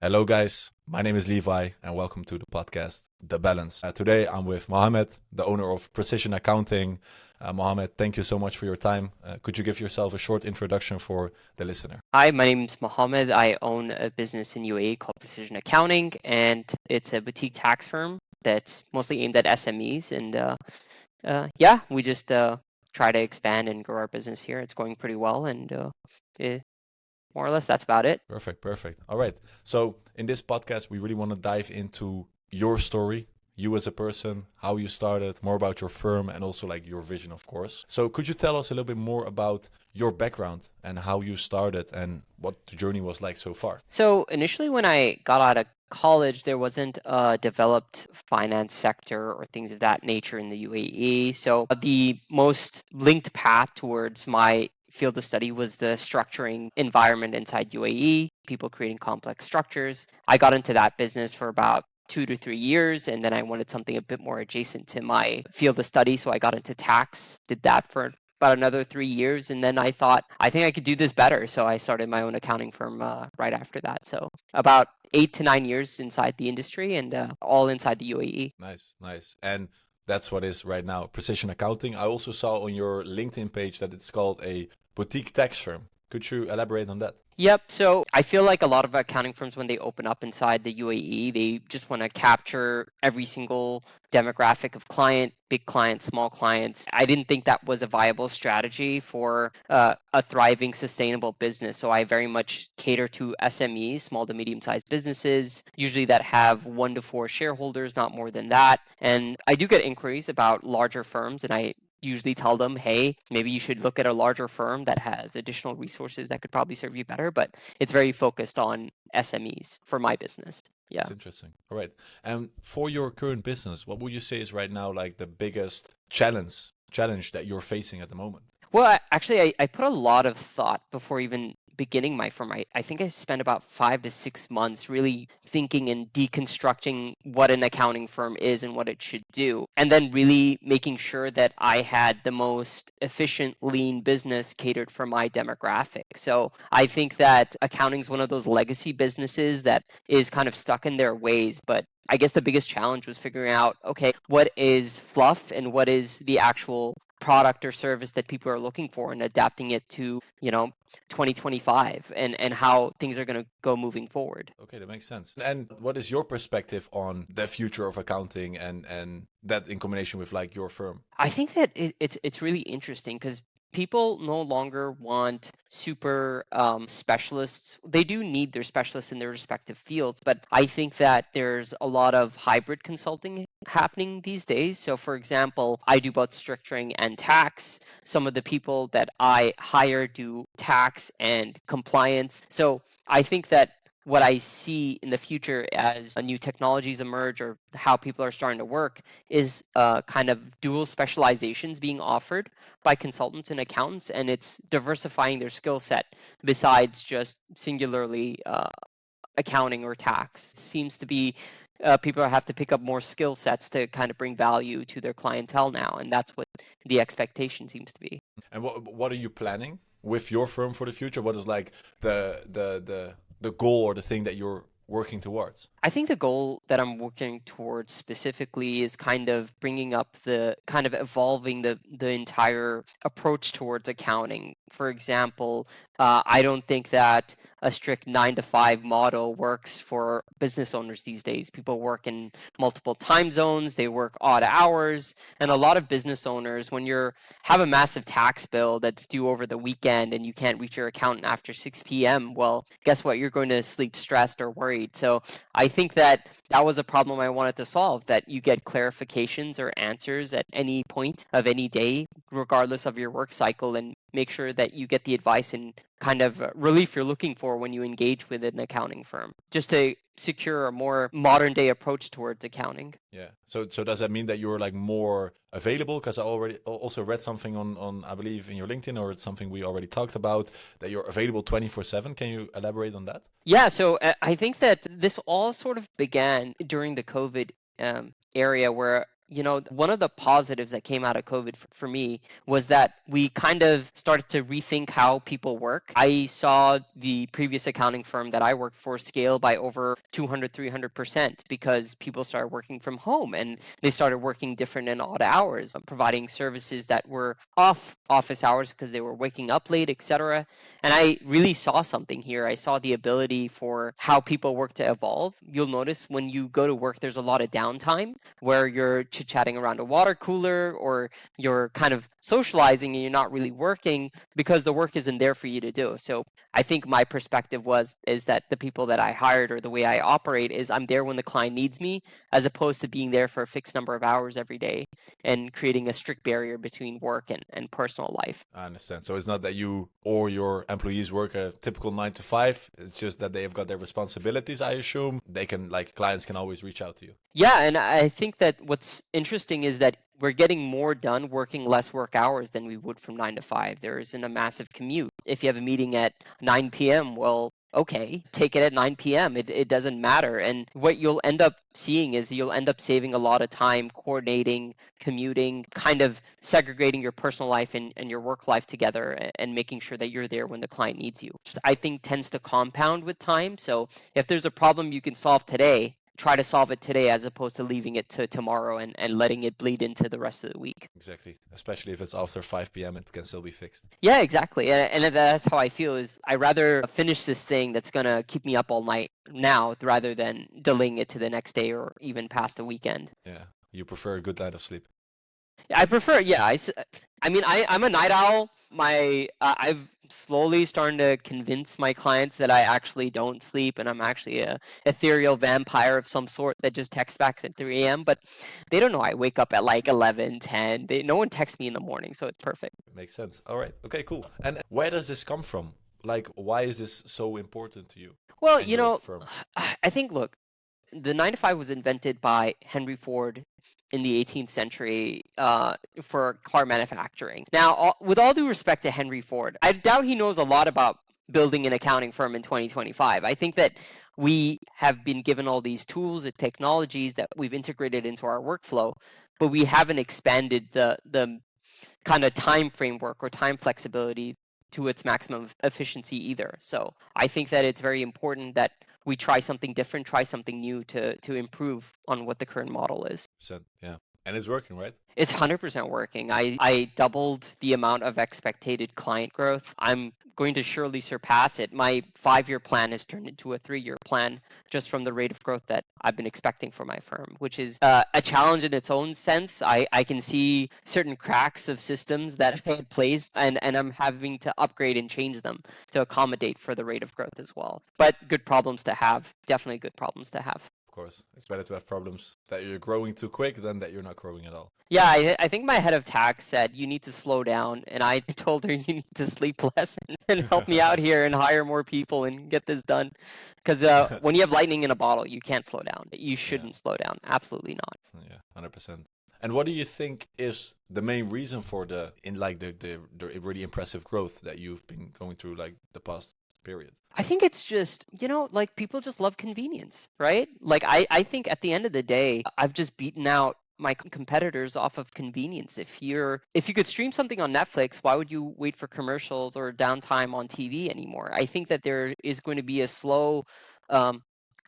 Hello, guys. My name is Levi, and welcome to the podcast, The Balance. Today, I'm with Mohammed, the owner of Precision Accounting. Mohammed, thank you so much for your time. Could you give yourself a short introduction for the listener? Hi, my name's Mohammed. I own a business in UAE called Precision Accounting, and it's a boutique tax firm that's mostly aimed at SMEs. And we just try to expand and grow our business here. It's going pretty well, and eh, more or less that's about it. Perfect, perfect. All right. So, in this podcast, we really want to dive into your story, you as a person, how you started, more about your firm, and also like your vision, of course. So, could you tell us a little bit more about your background and how you started and what the journey was like so far? So initially, when I got out of college, there wasn't a developed finance sector or things of that nature in the UAE. So the most linked path towards my field of study was the structuring environment inside UAE, people creating complex structures. I got into that business for about 2 to 3 years, and then I wanted something a bit more adjacent to my field of study. So I got into tax, did that for about another 3 years, and then I thought I think I could do this better, so I started my own accounting firm right after that. So about 8 to 9 years inside the industry, and all inside the UAE. Nice, nice. And that's what is right now Precision Accounting. I also saw on your LinkedIn page that it's called a boutique tax firm. Could you elaborate on that? Yep. So I feel like a lot of accounting firms, when they open up inside the UAE, they just want to capture every single demographic of client, big clients, small clients. I didn't think that was a viable strategy for a thriving, sustainable business. So I very much cater to SMEs, small to medium sized businesses, usually that have 1 to 4 shareholders, not more than that. And I do get inquiries about larger firms, and I usually tell them, hey, maybe you should look at a larger firm that has additional resources that could probably serve you better. But it's very focused on SMEs for my business. Yeah. That's interesting. All right. And for your current business, what would you say is right now like the biggest challenge that you're facing at the moment? Well, I put a lot of thought before even beginning my firm. I think I spent about 5 to 6 months really thinking and deconstructing what an accounting firm is and what it should do. And then really making sure that I had the most efficient, lean business catered for my demographic. So I think that accounting is one of those legacy businesses that is kind of stuck in their ways. But I guess the biggest challenge was figuring out, okay, what is fluff and what is the actual product or service that people are looking for, and adapting it to 2025 and how things are going to go moving forward. Okay, that makes sense. And what is your perspective on the future of accounting and that in combination with like your firm? I think that it's really interesting because people no longer want super specialists. They do need their specialists in their respective fields, but I think that there's a lot of hybrid consulting happening these days. So, for example, I do both structuring and tax. Some of the people that I hire do tax and compliance. So, I think that what I see in the future as new technologies emerge or how people are starting to work is kind of dual specializations being offered by consultants and accountants, and it's diversifying their skill set besides just singularly accounting or tax. It seems to be people have to pick up more skill sets to kind of bring value to their clientele now, and that's what the expectation seems to be. And what are you planning with your firm for the future? What is like the goal or the thing that you're working towards? I think the goal that I'm working towards specifically is kind of bringing up the kind of evolving the entire approach towards accounting. For example, I don't think that a strict 9 to 5 model works for business owners these days. People work in multiple time zones, they work odd hours, and a lot of business owners, when you have a massive tax bill that's due over the weekend and you can't reach your accountant after 6 p.m., well, guess what? You're going to sleep stressed or worried. So I think that that was a problem I wanted to solve, that you get clarifications or answers at any point of any day, regardless of your work cycle, and make sure that you get the advice and kind of relief you're looking for when you engage with an accounting firm, just to secure a more modern day approach towards accounting. Yeah. So does that mean that you're like more available? Because I already also read something on I believe in your LinkedIn, or it's something we already talked about, that you're available 24/7. Can you elaborate on that? Yeah, so I think that this all sort of began during the COVID area where One of the positives that came out of COVID for me was that we kind of started to rethink how people work. I saw the previous accounting firm that I worked for scale by over 200, 300% because people started working from home and they started working different and odd hours, providing services that were off office hours because they were waking up late, etc. And I really saw something here. I saw the ability for how people work to evolve. You'll notice when you go to work, there's a lot of downtime where you're chit-chatting around a water cooler or you're kind of socializing and you're not really working because the work isn't there for you to do. So I think my perspective is that the people that I hired or the way I operate is I'm there when the client needs me, as opposed to being there for a fixed number of hours every day and creating a strict barrier between work and personal life. I understand. So it's not that you or your employees work a typical 9 to 5. It's just that they have got their responsibilities, I assume. They can, like, clients can always reach out to you. Yeah, and I think that what's interesting is that we're getting more done working less work hours than we would from 9 to 5. There isn't a massive commute. If you have a meeting at 9 p.m., well, okay, take it at 9 p.m. It doesn't matter. And what you'll end up seeing is you'll end up saving a lot of time coordinating, commuting, kind of segregating your personal life and your work life together and making sure that you're there when the client needs you. I think tends to compound with time. So if there's a problem you can solve today, try to solve it today as opposed to leaving it to tomorrow and letting it bleed into the rest of the week. Exactly. Especially if it's after 5 p.m., it can still be fixed. Yeah, exactly. And that's how I feel is I rather finish this thing that's going to keep me up all night now rather than delaying it to the next day or even past the weekend. Yeah. You prefer a good night of sleep. I prefer, yeah. I'm a night owl. I've slowly starting to convince my clients that I actually don't sleep and I'm actually a ethereal vampire of some sort that just texts back at 3 a.m. But they don't know I wake up at like 11, 10. No one texts me in the morning, so it's perfect. Makes sense. All right. Okay, cool. And where does this come from? Like, why is this so important to you Well, and your firm? I think, look, the 9 to 5 was invented by Henry Ford in the 18th century for car manufacturing. Now, with all due respect to Henry Ford, I doubt he knows a lot about building an accounting firm in 2025. I think that we have been given all these tools and technologies that we've integrated into our workflow, but we haven't expanded the kind of time framework or time flexibility to its maximum efficiency either. So I think that it's very important that we try something different, try something new to improve on what the current model is. Yeah. And it's working, right? It's 100% working. I doubled the amount of expected client growth. I'm going to surely surpass it. My 5-year plan has turned into a 3-year plan just from the rate of growth that I've been expecting for my firm, which is a challenge in its own sense. I can see certain cracks of systems that I had placed, and I'm having to upgrade and change them to accommodate for the rate of growth as well. But good problems to have, definitely good problems to have. Of course. It's better to have problems that you're growing too quick than that you're not growing at all. Yeah, I think my head of tax said you need to slow down, and I told her you need to sleep less and help me out here and hire more people and get this done. Because when you have lightning in a bottle, you can't slow down. You shouldn't slow down. Absolutely not. Yeah, 100%. And what do you think is the main reason for the really impressive growth that you've been going through like the past period? I think it's just, like people just love convenience, right? Like I think at the end of the day, I've just beaten out my competitors off of convenience. If you could stream something on Netflix, why would you wait for commercials or downtime on TV anymore? I think that there is going to be a slow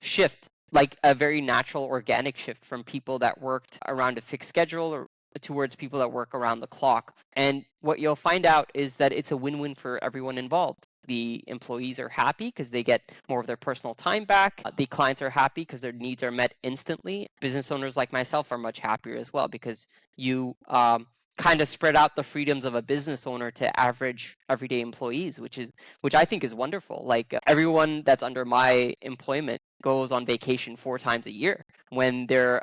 shift, like a very natural organic shift from people that worked around a fixed schedule or towards people that work around the clock. And what you'll find out is that it's a win-win for everyone involved. The employees are happy because they get more of their personal time back. The clients are happy because their needs are met instantly. Business owners like myself are much happier as well because you kind of spread out the freedoms of a business owner to average everyday employees, which I think is wonderful. Like everyone that's under my employment goes on vacation 4 times a year. When they're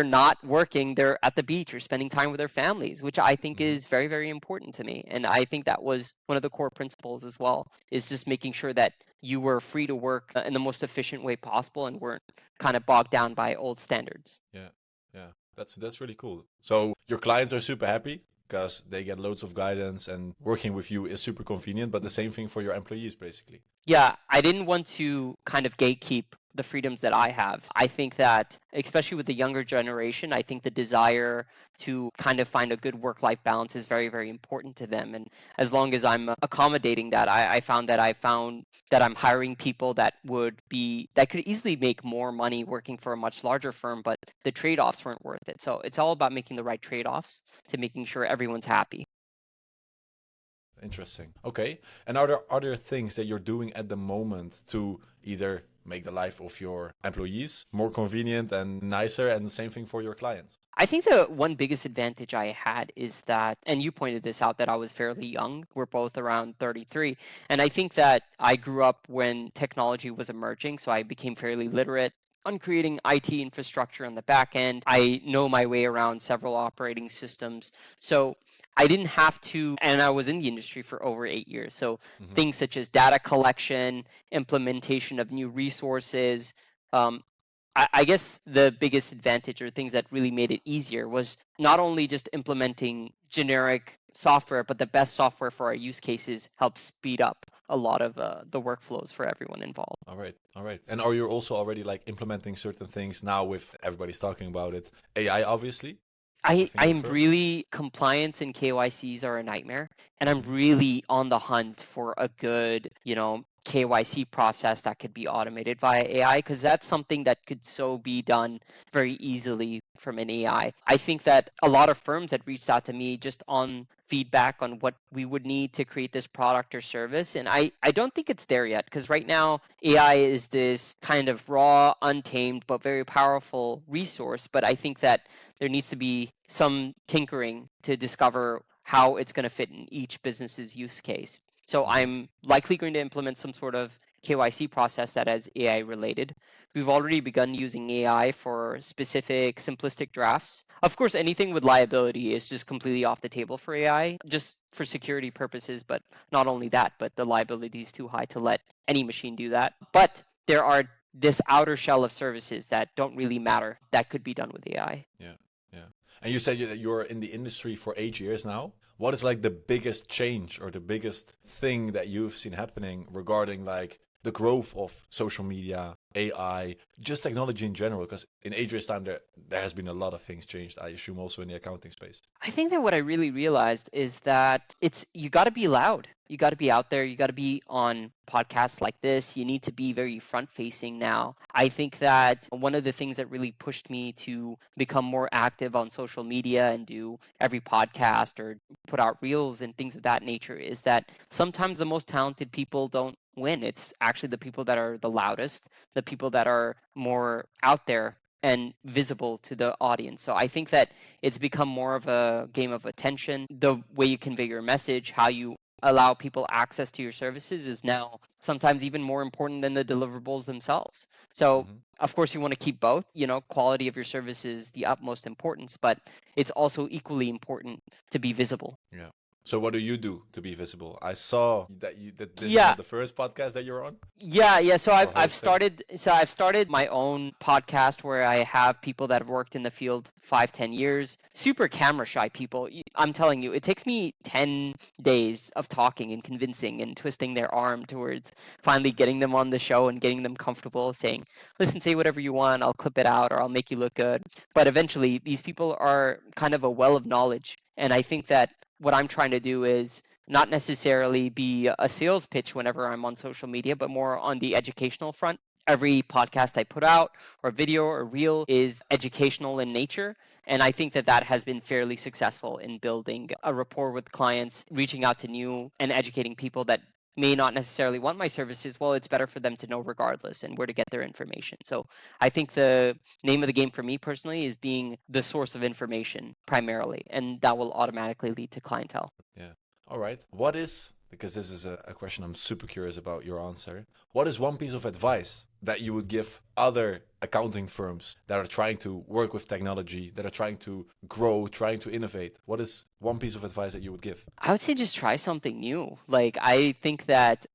not working, they're at the beach or spending time with their families, which I think is very, very important to me. And I think that was one of the core principles as well, is just making sure that you were free to work in the most efficient way possible and weren't kind of bogged down by old standards. Yeah. That's really cool. So your clients are super happy because they get loads of guidance and working with you is super convenient, but the same thing for your employees, basically. Yeah, I didn't want to kind of gatekeep the freedoms that I have. I think that, especially with the younger generation, I think the desire to kind of find a good work-life balance is very, very important to them. And as long as I'm accommodating that, I found that I'm hiring people that could easily make more money working for a much larger firm, but the trade-offs weren't worth it. So it's all about making the right trade-offs to making sure everyone's happy. Interesting. Okay. And are there other things that you're doing at the moment to either make the life of your employees more convenient and nicer, and the same thing for your clients? I think the one biggest advantage I had is that, and you pointed this out, that I was fairly young. We're both around 33. And I think that I grew up when technology was emerging, so I became fairly literate on creating IT infrastructure on the back end. I know my way around several operating systems. So I didn't have to, and I was in the industry for over 8 years. So Hmm. things such as data collection, implementation of new resources, um, I guess the biggest advantage or things that really made it easier was not only just implementing generic software, but the best software for our use cases helps speed up a lot of the workflows for everyone involved. All right. All right. And are you also already like implementing certain things now with everybody's talking about it? AI, obviously, within your I'm firm? really compliance and KYCs are a nightmare, and I'm Hmm. really on the hunt for a good, KYC process that could be automated via AI, because that's something that could so be done very easily from an AI. I think that a lot of firms had reached out to me just on feedback on what we would need to create this product or service, and I don't think it's there yet, because right now AI is this kind of raw, untamed, but very powerful resource, but I think that there needs to be some tinkering to discover how it's going to fit in each business's use case. So Hmm. I'm likely going to implement some sort of KYC process that is AI related. We've already begun using AI for specific simplistic drafts. Of course, anything with liability is just completely off the table for AI, just for security purposes, but not only that, but the liability is too high to let any machine do that. But there are this outer shell of services that don't really matter that could be done with AI. Yeah. Yeah. And you said that you're in the industry for 8 years now. What is like the biggest change or the biggest thing that you've seen happening regarding like the growth of social media, AI, just technology in general? Because in 8 years' time, there has been a lot of things changed. I assume also in the accounting space. I think that what I really realized is that it's you got to be loud. You got to be out there. You got to be on podcasts like this. You need to be very front facing now. I think that one of the things that really pushed me to become more active on social media and do every podcast or put out reels and things of that nature is that sometimes the most talented people don't win. It's actually the people that are the loudest, the people that are more out there and visible to the audience. So I think that it's become more of a game of attention. The way you convey your message, how you allow people access to your services is now sometimes even more important than the deliverables themselves. So, Hmm. of course, you want to keep both. Quality of your service is the utmost importance, but it's also equally important to be visible. Yeah. So what do you do to be visible? I saw that this is Yeah, not the first podcast that you're on Yeah. So or I've hosting. started. So I've started my own podcast where I have people that have worked in the field 5, 10 years. Super camera shy people. I'm telling you, it takes me 10 days of talking and convincing and twisting their arm towards finally getting them on the show and getting them comfortable, saying, "Listen, say whatever you want. I'll clip it out or I'll make you look good." But eventually, these people are kind of a well of knowledge, and I think that what I'm trying to do is not necessarily be a sales pitch whenever I'm on social media, but more on the educational front. Every podcast I put out, or video, or reel is educational in nature. And I think that that has been fairly successful in building a rapport with clients, reaching out to new and educating people that may not necessarily want my services. Well, it's better for them to know regardless and where to get their information. So I think the name of the game for me personally is being the source of information primarily, and that will automatically lead to clientele. Yeah. All right. What is, because this is a question I'm super curious about your answer. What is one piece of advice that you would give other accounting firms that are trying to work with technology, that are trying to grow, trying to innovate? What is one piece of advice that you would give? I would say just try something new. Like I think that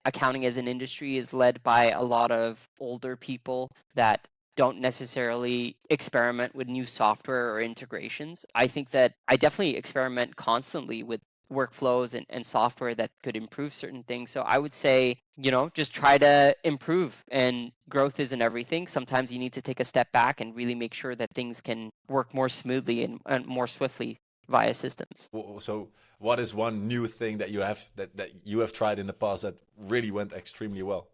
accounting as an industry is led by a lot of older people that don't necessarily experiment with new software or integrations. I think that I definitely experiment constantly with workflows and software that could improve certain things. So I would say, just try to improve, and growth isn't everything. Sometimes you need to take a step back and really make sure that things can work more smoothly and more swiftly via systems. So what is one new thing that you have tried in the past that really went extremely well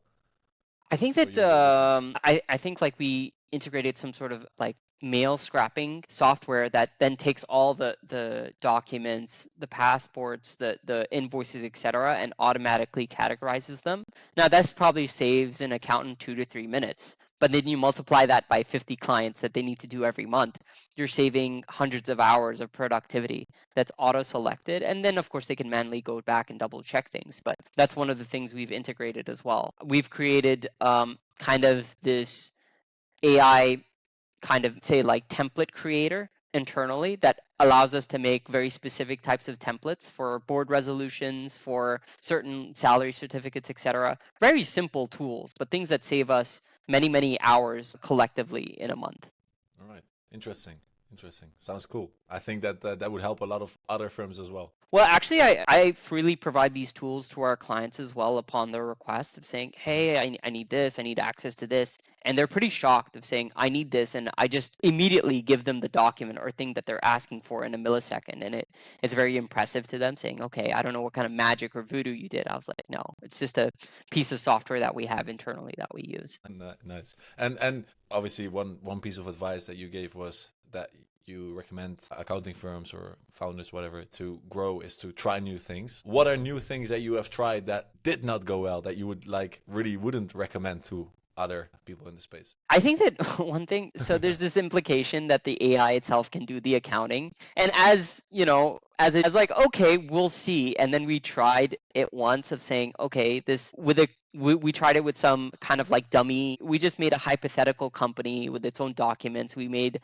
I think for that you and your business? I think like we integrated some sort of like mail scrapping software that then takes all the documents, the passports, the invoices, etc., and automatically categorizes them. Now that's probably saves an accountant 2 to 3 minutes. But then you multiply that by 50 clients that they need to do every month. You're saving hundreds of hours of productivity that's auto-selected. And then, of course, they can manually go back and double check things. But that's one of the things we've integrated as well. We've created kind of this AI kind of say like template creator internally that allows us to make very specific types of templates for board resolutions, for certain salary certificates, etc. Very simple tools, but things that save us many, many hours collectively in a month. All right. Interesting. Interesting. Sounds cool. I think that that would help a lot of other firms as well. Well, actually, I freely provide these tools to our clients as well upon their request of saying, Uh-huh. hey, I need this, I need access to this. And they're pretty shocked of saying, I need this. And I just immediately give them the document or thing that they're asking for in a millisecond. And it's very impressive to them saying, okay, I don't know what kind of magic or voodoo you did. I was like, no, it's just a piece of software that we have internally that we use. Nice. And obviously one piece of advice that you gave was that you recommend accounting firms or founders, whatever, to grow is to try new things. What are new things that you have tried that did not go well that you would like really wouldn't recommend to other people in the space? I think that one thing, so there's this implication that the AI itself can do the accounting. And as, as like, okay, we'll see. And then we tried it once of saying, okay, we tried it with some kind of like dummy. We just made a hypothetical company with its own documents. We made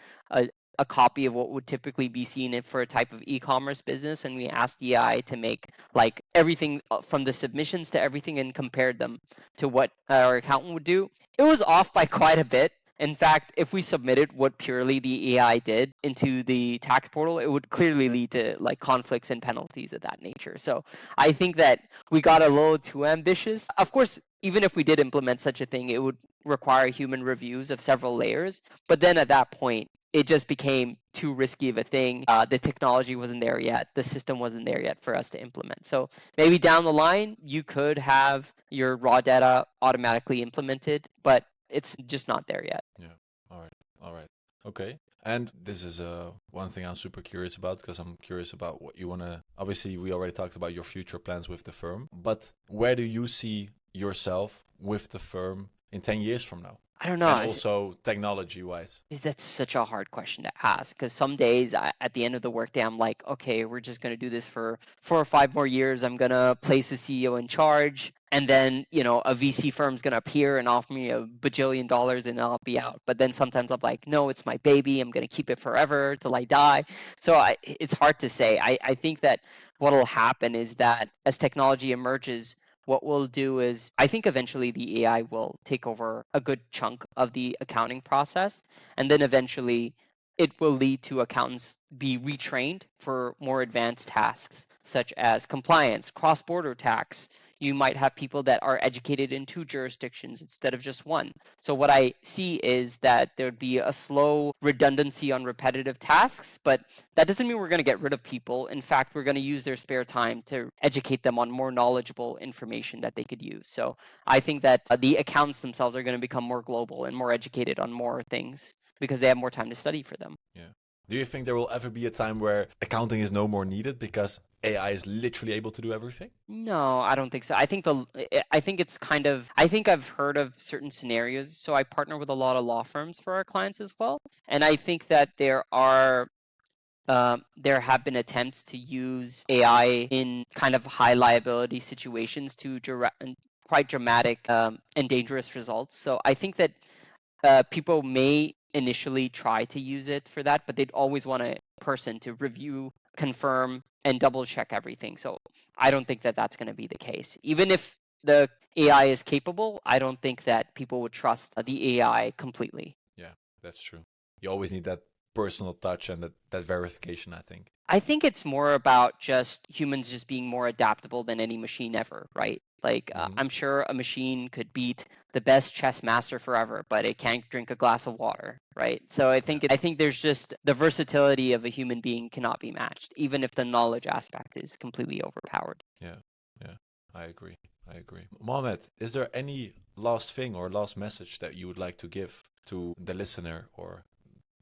a copy of what would typically be seen for a type of e-commerce business, and we asked the AI to make like everything from the submissions to everything and compared them to what our accountant would do. It was off by quite a bit. In fact, if we submitted what purely the AI did into the tax portal, it would clearly lead to like conflicts and penalties of that nature. So I think that we got a little too ambitious. Of course, even if we did implement such a thing, it would require human reviews of several layers. But then at that point, it just became too risky of a thing. The technology wasn't there yet. The system wasn't there yet for us to implement. So maybe down the line, you could have your raw data automatically implemented, but it's just not there yet. Yeah. All right. All right. Okay. And this is one thing I'm super curious about because I'm curious about what you want to. Obviously, we already talked about your future plans with the firm, but where do you see yourself with the firm in 10 years from now? I don't know. And also technology wise. That's such a hard question to ask because some days at the end of the workday, I'm like, okay, we're just going to do this for 4 or 5 more years. I'm going to place the CEO in charge. And then, a VC firm's going to appear and offer me $1 bajillion and I'll be out. But then sometimes I'm like, no, it's my baby. I'm going to keep it forever till I die. So it's hard to say. I think that what will happen is that as technology emerges, what we'll do is I think eventually the AI will take over a good chunk of the accounting process. And then eventually it will lead to accountants be retrained for more advanced tasks, such as compliance, cross-border tax. You might have people that are educated in 2 jurisdictions instead of just one. So what I see is that there'd be a slow redundancy on repetitive tasks, but that doesn't mean we're going to get rid of people. In fact, we're going to use their spare time to educate them on more knowledgeable information that they could use. So I think that the accountants themselves are going to become more global and more educated on more things because they have more time to study for them. Yeah. Do you think there will ever be a time where accounting is no more needed because AI is literally able to do everything? No, I don't think so. I think it's kind of, I think I've heard of certain scenarios. So I partner with a lot of law firms for our clients as well. And I think that there have been attempts to use AI in kind of high liability situations to quite dramatic and dangerous results. So I think that people may initially try to use it for that, but they'd always want a person to review, confirm, and double check everything. So I don't think that that's going to be the case. Even if the AI is capable, I don't think that people would trust the AI completely. Yeah, that's true. You always need that personal touch and that verification, I think. I think it's more about just humans just being more adaptable than any machine ever, right? Like, Hmm. I'm sure a machine could beat the best chess master forever, but it can't drink a glass of water, right? So Yeah, I think there's just the versatility of a human being cannot be matched, even if the knowledge aspect is completely overpowered. yeah, yeah. I agree. I agree. Mohammed, is there any last thing or last message that you would like to give to the listener or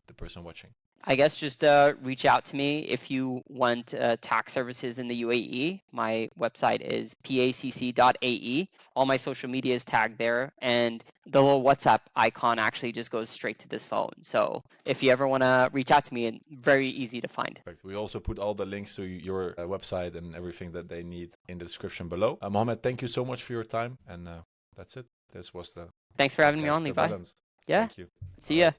the person watching? I guess just reach out to me if you want tax services in the UAE. My website is pacc.ae. All my social media is tagged there, and the little WhatsApp icon actually just goes straight to this phone. So if you ever want to reach out to me, it's very easy to find. Perfect. We also put all the links to your website and everything that they need in the description below. Mohammed, thank you so much for your time. And that's it. This was the Thanks for having me podcast, on, The Levi. Balance. Yeah, Thank you. All see ya. right.